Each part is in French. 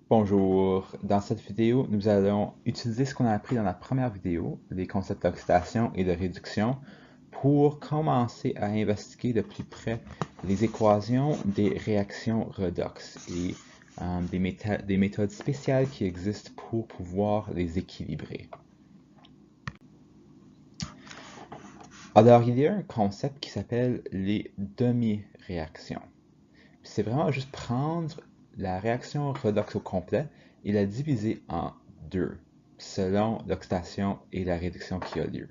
Bonjour, dans cette vidéo, nous allons utiliser ce qu'on a appris dans la première vidéo, les concepts d'oxydation et de réduction, pour commencer à investiguer de plus près les équations des réactions redox et des méthodes spéciales qui existent pour pouvoir les équilibrer. Alors, il y a un concept qui s'appelle les demi-réactions. C'est vraiment juste prendre la réaction redox au complet et la diviser en deux, selon l'oxydation et la réduction qui a lieu.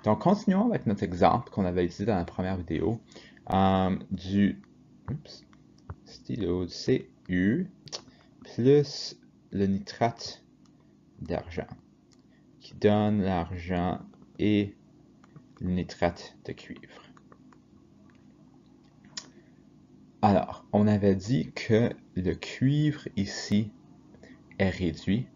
Donc, continuons avec notre exemple qu'on avait utilisé dans la première vidéo du stylo Cu plus le nitrate d'argent, qui donne l'argent et le nitrate de cuivre. Alors, on avait dit que le cuivre ici est réduit.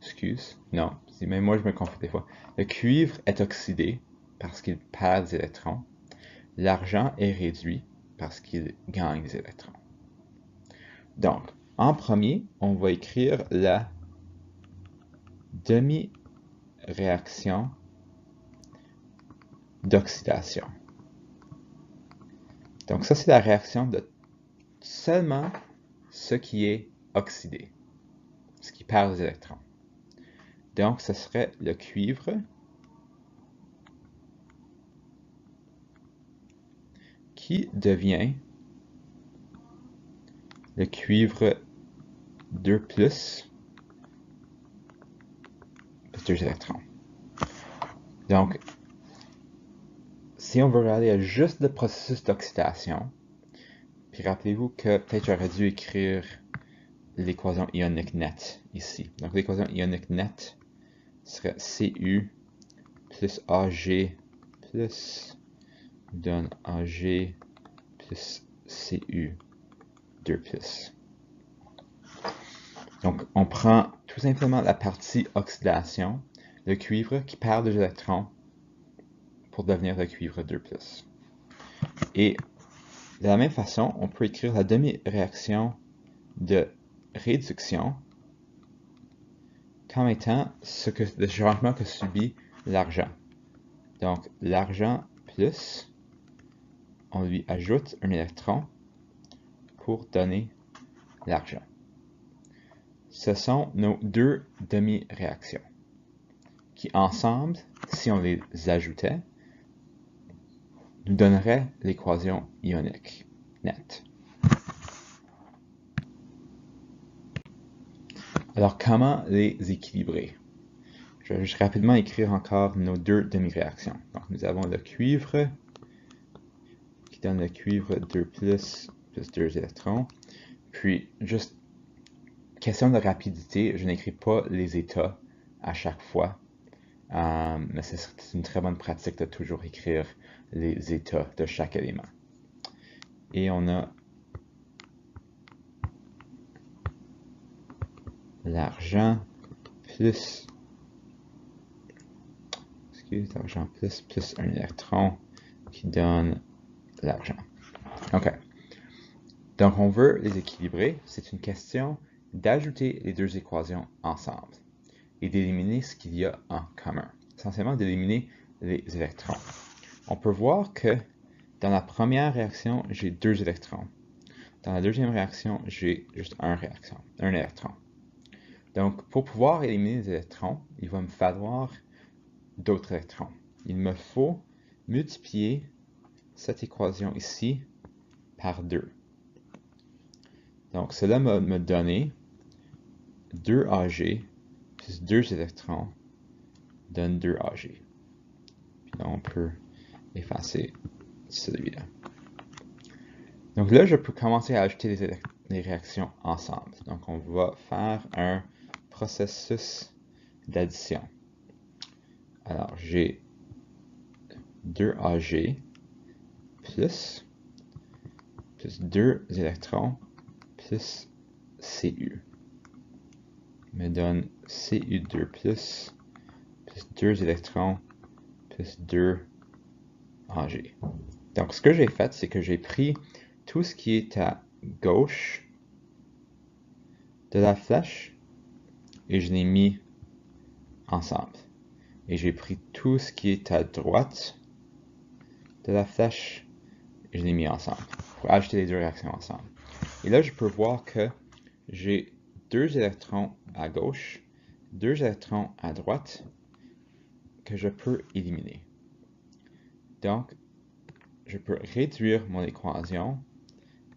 Excuse, non, même moi je me confonds des fois. Le cuivre est oxydé parce qu'il perd des électrons. L'argent est réduit parce qu'il gagne des électrons. Donc, en premier, on va écrire la demi-réaction d'oxydation. Donc ça, c'est la réaction de seulement ce qui est oxydé, ce qui perd des électrons. Donc, ce serait le cuivre qui devient le cuivre 2+, plus 2 électrons. Donc, si on veut regarder à juste le processus d'oxydation, puis rappelez-vous que peut-être j'aurais dû écrire l'équation ionique nette ici. Donc, l'équation ionique nette serait Cu plus Ag plus donne Ag plus Cu 2+. Donc, on prend tout simplement la partie oxydation, le cuivre qui perd des électrons pour devenir le cuivre 2+. Et de la même façon, on peut écrire la demi-réaction de réduction comme étant le changement que subit l'argent. Donc, l'argent plus, on lui ajoute un électron pour donner l'argent. Ce sont nos deux demi-réactions qui, ensemble, si on les ajoutait, nous donneraient l'équation ionique nette. Alors, comment les équilibrer? Je vais juste rapidement écrire encore nos deux demi-réactions. Donc, nous avons le cuivre qui donne le cuivre 2+, plus 2 électrons. Puis, juste question de rapidité, je n'écris pas les états à chaque fois, mais c'est une très bonne pratique de toujours écrire les états de chaque élément. Et on a l'argent plus, l'argent plus un électron qui donne l'argent. OK. Donc, on veut les équilibrer. C'est une question d'ajouter les deux équations ensemble et d'éliminer ce qu'il y a en commun. Essentiellement, d'éliminer les électrons. On peut voir que dans la première réaction, j'ai 2 électrons. Dans la deuxième réaction, j'ai juste un électron. Donc, pour pouvoir éliminer les électrons, il va me falloir d'autres électrons. Il me faut multiplier cette équation ici par 2. Donc, cela va me donner 2Ag plus 2 électrons donne 2Ag. Puis là, on peut effacer celui-là. Donc là, je peux commencer à ajouter les réactions ensemble. Donc, on va faire un processus d'addition. Alors, j'ai 2Ag plus 2 électrons plus Cu me donne Cu2 plus 2 électrons plus 2 Ag. Donc, ce que j'ai fait, c'est que j'ai pris tout ce qui est à gauche de la flèche et je l'ai mis ensemble. Et j'ai pris tout ce qui est à droite de la flèche et je l'ai mis ensemble pour ajouter les deux réactions ensemble. Et là, je peux voir que j'ai 2 électrons à gauche, 2 électrons à droite que je peux éliminer. Donc, je peux réduire mon équation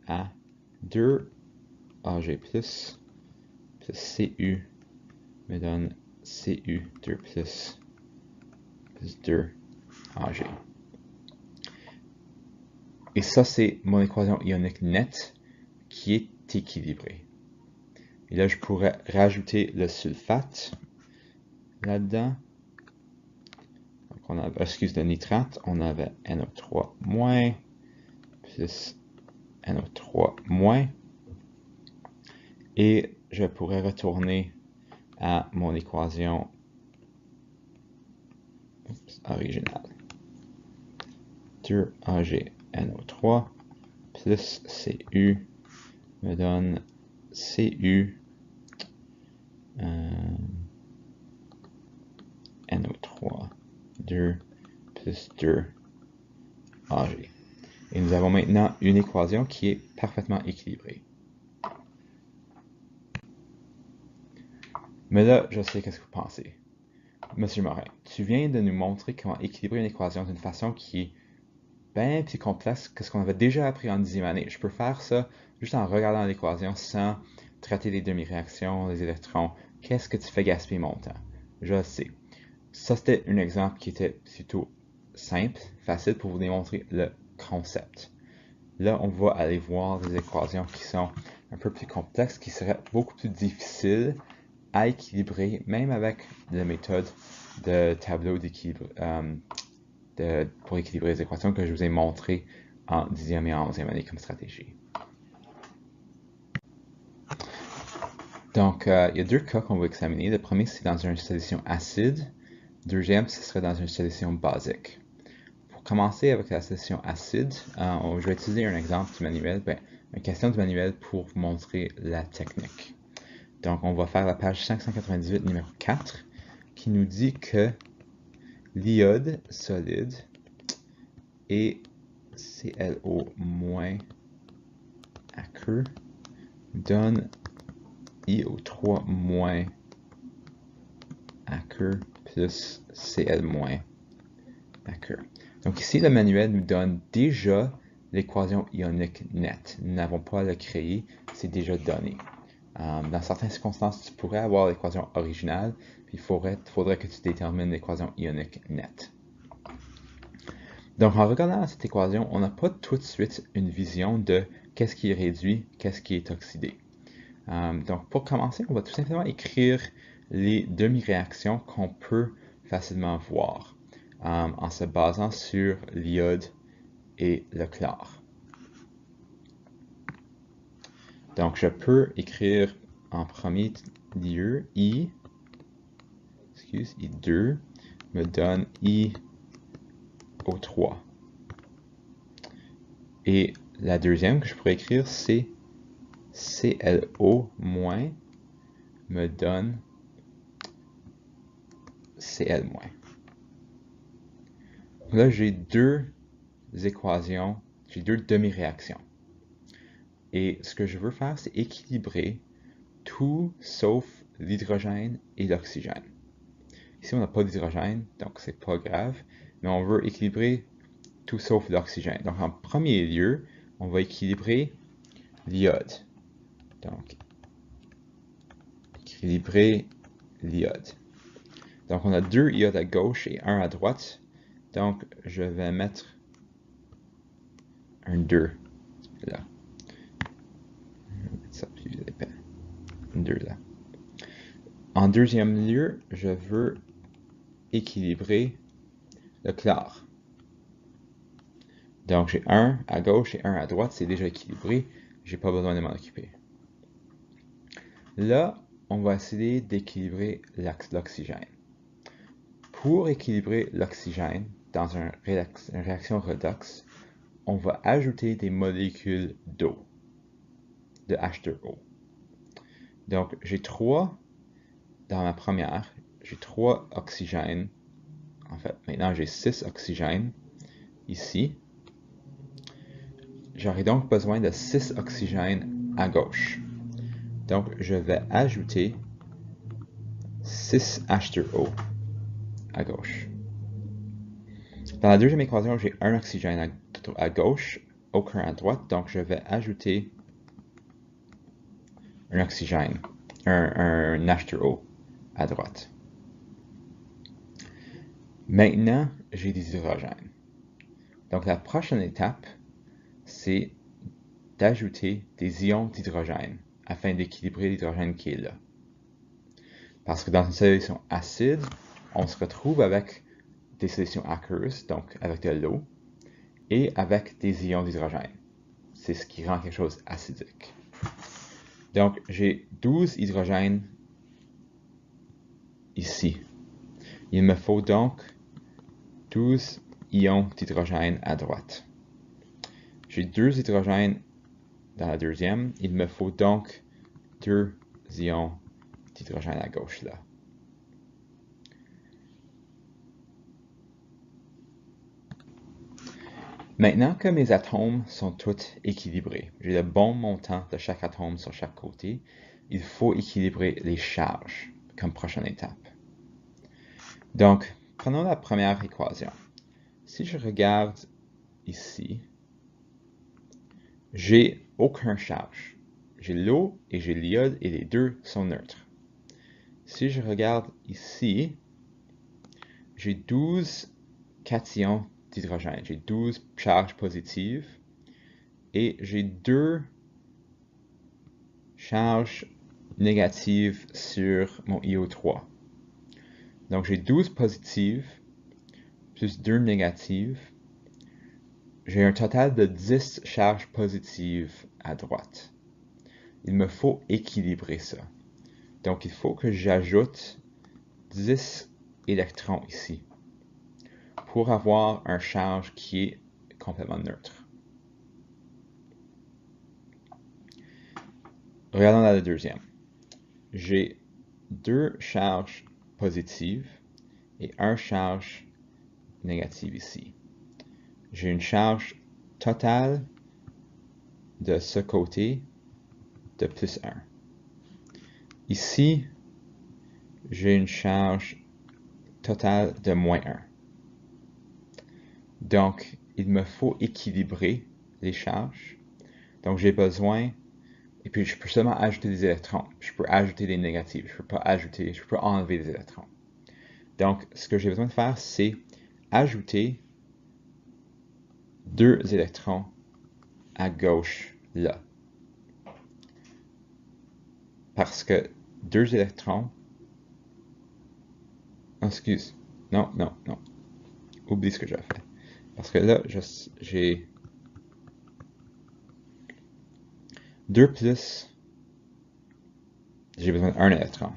à 2Ag plus Cu me donne Cu2 plus 2Ag. Et ça, c'est mon équation ionique nette qui est équilibrée. Et là, je pourrais rajouter le sulfate là-dedans. Donc, on a, excuse le nitrate, on avait NO3- plus NO3-. Et je pourrais retourner à mon équation originale. 2AgNO3 plus Cu me donne Cu NO3 2 plus 2Ag. Et nous avons maintenant une équation qui est parfaitement équilibrée. Mais là, je sais qu'est-ce que vous pensez. Monsieur Morin, tu viens de nous montrer comment équilibrer une équation d'une façon qui est bien plus complexe que ce qu'on avait déjà appris en 10e année. Je peux faire ça juste en regardant l'équation sans traiter les demi-réactions, les électrons. Qu'est-ce que tu fais gaspiller mon temps? Je le sais. Ça, c'était un exemple qui était plutôt simple, facile pour vous démontrer le concept. Là, on va aller voir des équations qui sont un peu plus complexes, qui seraient beaucoup plus difficiles à équilibrer, même avec la méthode de tableau d'équilibre pour équilibrer les équations que je vous ai montré en 10e et en 11e année comme stratégie. Donc, il y a deux cas qu'on va examiner. Le premier, c'est dans une solution acide. Le deuxième, ce serait dans une solution basique. Pour commencer avec la solution acide, je vais utiliser un exemple du manuel, une question du manuel pour vous montrer la technique. Donc, on va faire la page 598, numéro 4, qui nous dit que l'iode solide et ClO- aqueux donne IO3- aqueux plus Cl- aqueux. Donc ici, le manuel nous donne déjà l'équation ionique nette. Nous n'avons pas à le créer, c'est déjà donné. Dans certaines circonstances, tu pourrais avoir l'équation originale, puis il faudrait que tu détermines l'équation ionique nette. Donc, en regardant cette équation, on n'a pas tout de suite une vision de qu'est-ce qui est réduit, qu'est-ce qui est oxydé. Donc, pour commencer, on va tout simplement écrire les demi-réactions qu'on peut facilement voir en se basant sur l'iode et le chlore. Donc, je peux écrire en premier lieu I2 me donne IO3. Et la deuxième que je pourrais écrire, c'est ClO- me donne Cl-. Là, j'ai deux équations, j'ai deux demi-réactions. Et ce que je veux faire, c'est équilibrer tout sauf l'hydrogène et l'oxygène. Ici, on n'a pas d'hydrogène, donc c'est pas grave, mais on veut équilibrer tout sauf l'oxygène. Donc, en premier lieu, on va équilibrer l'iode. Donc, équilibrer l'iode. Donc, on a deux iodes à gauche et un à droite. Donc, je vais mettre un 2 là. Je vais mettre ça plus épais. Un 2 là. En deuxième lieu, je veux équilibrer le chlore. Donc, j'ai un à gauche et un à droite. C'est déjà équilibré. J'ai pas besoin de m'en occuper. Là, on va essayer d'équilibrer l'oxygène. Pour équilibrer l'oxygène dans une réaction redox, on va ajouter des molécules d'eau, de H2O. Donc, j'ai 3 dans ma première. J'ai 3 oxygènes. En fait, maintenant j'ai 6 oxygènes ici. J'aurai donc besoin de 6 oxygènes à gauche. Donc, je vais ajouter 6 H2O à gauche. Dans la deuxième équation, j'ai un oxygène à gauche, aucun à droite, donc je vais ajouter un oxygène, un H2O à droite. Maintenant, j'ai des hydrogènes. Donc la prochaine étape, c'est d'ajouter des ions d'hydrogène afin d'équilibrer l'hydrogène qui est là. Parce que dans une solution acide, on se retrouve avec des solutions aqueuses, donc avec de l'eau, et avec des ions d'hydrogène. C'est ce qui rend quelque chose acidique. Donc, j'ai 12 hydrogènes ici. Il me faut donc 12 ions d'hydrogène à droite. J'ai 2 hydrogènes dans la deuxième. Il me faut donc 2 ions d'hydrogène à gauche là. Maintenant que mes atomes sont tous équilibrés, j'ai le bon montant de chaque atome sur chaque côté, il faut équilibrer les charges comme prochaine étape. Donc, prenons la première équation. Si je regarde ici, j'ai aucune charge. J'ai l'eau et j'ai l'iode et les deux sont neutres. Si je regarde ici, j'ai 12 cations d'hydrogène. J'ai 12 charges positives et j'ai 2 charges négatives sur mon IO3. Donc j'ai 12 positives plus 2 négatives. J'ai un total de 10 charges positives à droite. Il me faut équilibrer ça. Donc il faut que j'ajoute 10 électrons ici pour avoir un charge qui est complètement neutre. Regardons la deuxième. J'ai 2 charges positives et 1 charge négative ici. J'ai une charge totale de ce côté de plus 1. Ici, j'ai une charge totale de moins 1. Donc, il me faut équilibrer les charges. Donc, j'ai besoin, et puis je peux seulement ajouter des électrons. Je peux ajouter des négatifs. Je peux enlever des électrons. Donc, ce que j'ai besoin de faire, c'est ajouter 2 électrons à gauche, là. Parce que 2 électrons... Oh, excuse. Non. Oublie ce que j'ai fait. Parce que là, j'ai 2 plus... J'ai besoin d'1 électron.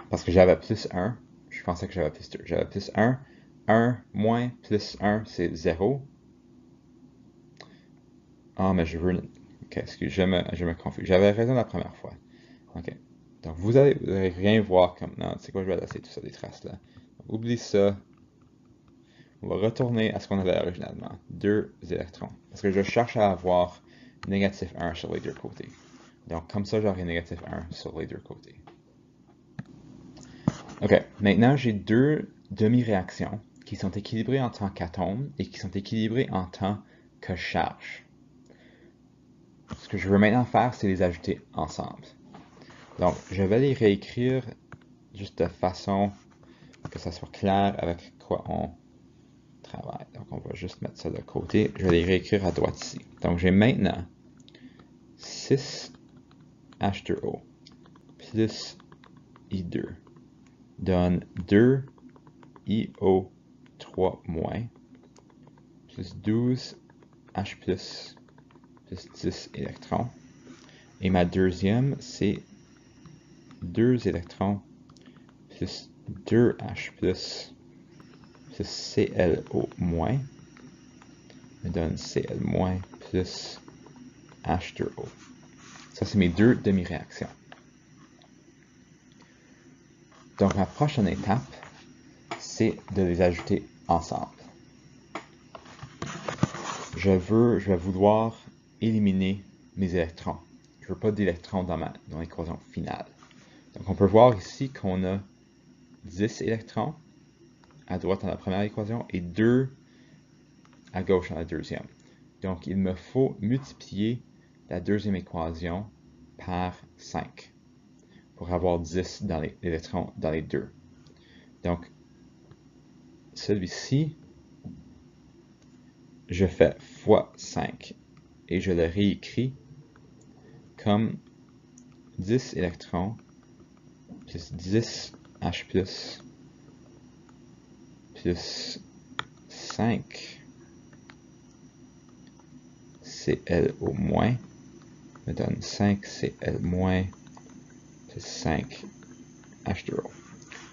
Parce que j'avais plus 1. Je pensais que j'avais plus 2. J'avais plus 1. 1 moins plus 1, c'est 0. Ah, mais je veux... Ok, excuse, je me confuse. J'avais raison la première fois. Ok. Donc, vous allez rien voir comme... Non, c'est quoi, je vais laisser tout ça, des traces là. Oublie ça. On va retourner à ce qu'on avait originalement. 2 électrons. Parce que je cherche à avoir négatif 1 sur les deux côtés. Donc, comme ça, j'aurai négatif 1 sur les deux côtés. Ok, maintenant, j'ai 2 demi-réactions qui sont équilibrées en tant qu'atomes et qui sont équilibrées en tant que charge. Ce que je veux maintenant faire, c'est les ajouter ensemble. Donc, je vais les réécrire juste de façon que ça soit clair avec quoi on travaille. Donc, on va juste mettre ça de côté. Je vais les réécrire à droite ici. Donc, j'ai maintenant 6 H2O plus I2 donne 2 IO3- plus 12 H plus 10 électrons. Et ma deuxième, c'est 2 électrons plus 2 H plus ClO- me donne Cl- plus H2O. Ça, c'est mes deux demi-réactions. Donc, ma prochaine étape, c'est de les ajouter ensemble. Je vais vouloir éliminer mes électrons. Je ne veux pas d'électrons dans l'équation finale. Donc, on peut voir ici qu'on a 10 électrons à droite dans la première équation et 2 à gauche dans la deuxième. Donc, il me faut multiplier la deuxième équation par 5 pour avoir 10 dans les électrons dans les deux. Donc, celui-ci, je fais fois 5 et je le réécris comme 10 électrons plus 10 H plus 5 ClO- me donne 5 Cl- plus 5 H2O.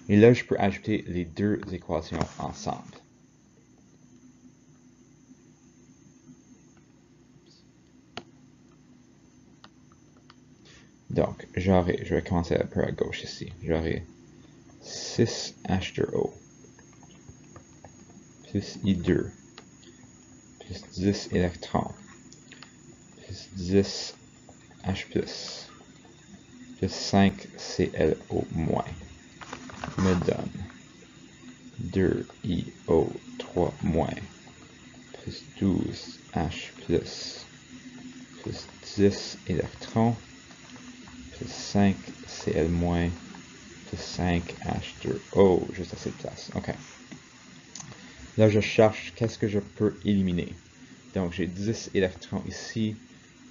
Et là, je peux ajouter les deux équations ensemble. Donc, je vais commencer un peu à gauche ici. J'aurai 6 H2O plus I2 plus 10 électrons plus 10 H plus 5 ClO- me donne 2IO3- plus 12 H plus 10 électrons plus 5 Cl- plus 5 H2O, juste assez de place. OK. Là, je cherche qu'est-ce que je peux éliminer. Donc, j'ai 10 électrons ici,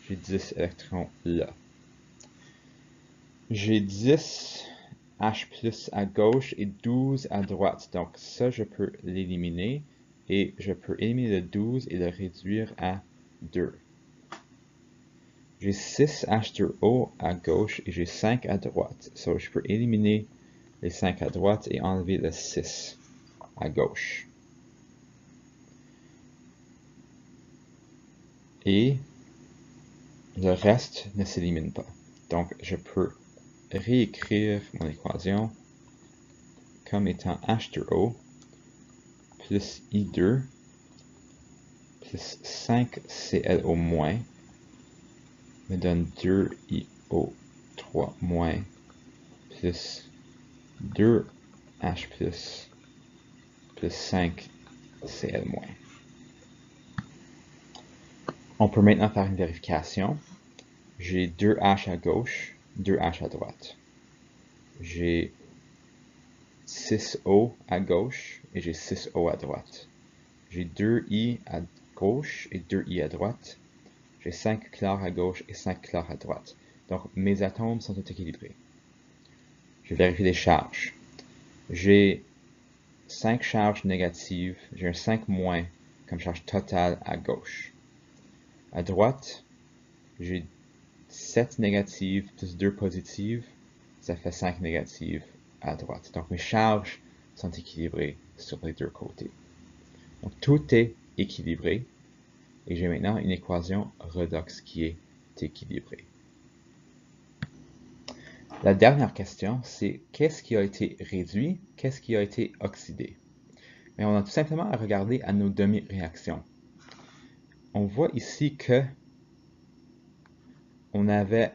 j'ai 10 électrons là. J'ai 10 H+ à gauche et 12 à droite. Donc, ça, je peux l'éliminer. Et je peux éliminer le 12 et le réduire à 2. J'ai 6 H2O à gauche et j'ai 5 à droite. Donc, je peux éliminer les 5 à droite et enlever le 6 à gauche. Et le reste ne s'élimine pas. Donc, je peux réécrire mon équation comme étant H2O plus I2 plus 5 ClO- me donne 2IO3- plus 2H plus 5 Cl-. On peut maintenant faire une vérification. J'ai 2H à gauche, 2H à droite. J'ai 6O à gauche et j'ai 6O à droite. J'ai 2I à gauche et 2I à droite. J'ai 5 chlores à gauche et 5 chlores à droite. Donc, mes atomes sont équilibrés. Je vérifie les charges. J'ai 5 charges négatives, j'ai un 5- comme charge totale à gauche. À droite, j'ai 7 négatives plus 2 positives, ça fait 5 négatives à droite. Donc, mes charges sont équilibrées sur les deux côtés. Donc, tout est équilibré. Et j'ai maintenant une équation redox qui est équilibrée. La dernière question, c'est qu'est-ce qui a été réduit, qu'est-ce qui a été oxydé? Mais on a tout simplement à regarder à nos demi-réactions. On voit ici que on avait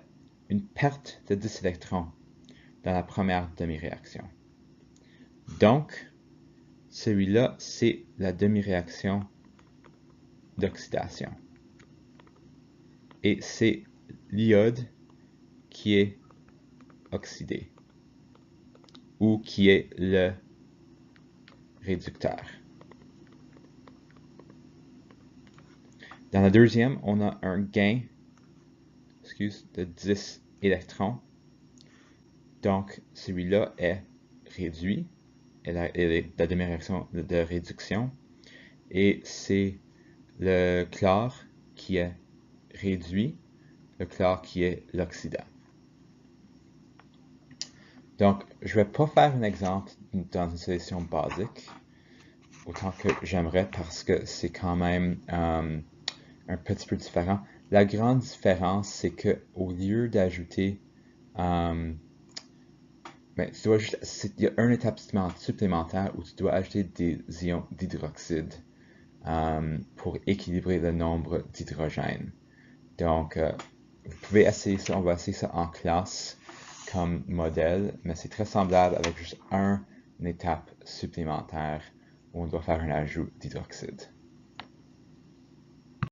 une perte de 10 électrons dans la première demi-réaction. Donc, celui-là, c'est la demi-réaction d'oxydation. Et c'est l'iode qui est oxydé, ou qui est le réducteur. Dans la deuxième, on a un gain de 10 électrons. Donc, celui-là est réduit, et la demi-réaction de réduction. Et c'est le chlore qui est réduit, le chlore qui est l'oxydant. Donc, je ne vais pas faire un exemple dans une solution basique, autant que j'aimerais, parce que c'est quand même un petit peu différent. La grande différence, c'est que au lieu d'ajouter, il y a une étape supplémentaire où tu dois ajouter des ions d'hydroxyde pour équilibrer le nombre d'hydrogène. Donc, vous pouvez essayer ça, on va essayer ça en classe comme modèle, mais c'est très semblable avec juste une étape supplémentaire où on doit faire un ajout d'hydroxyde.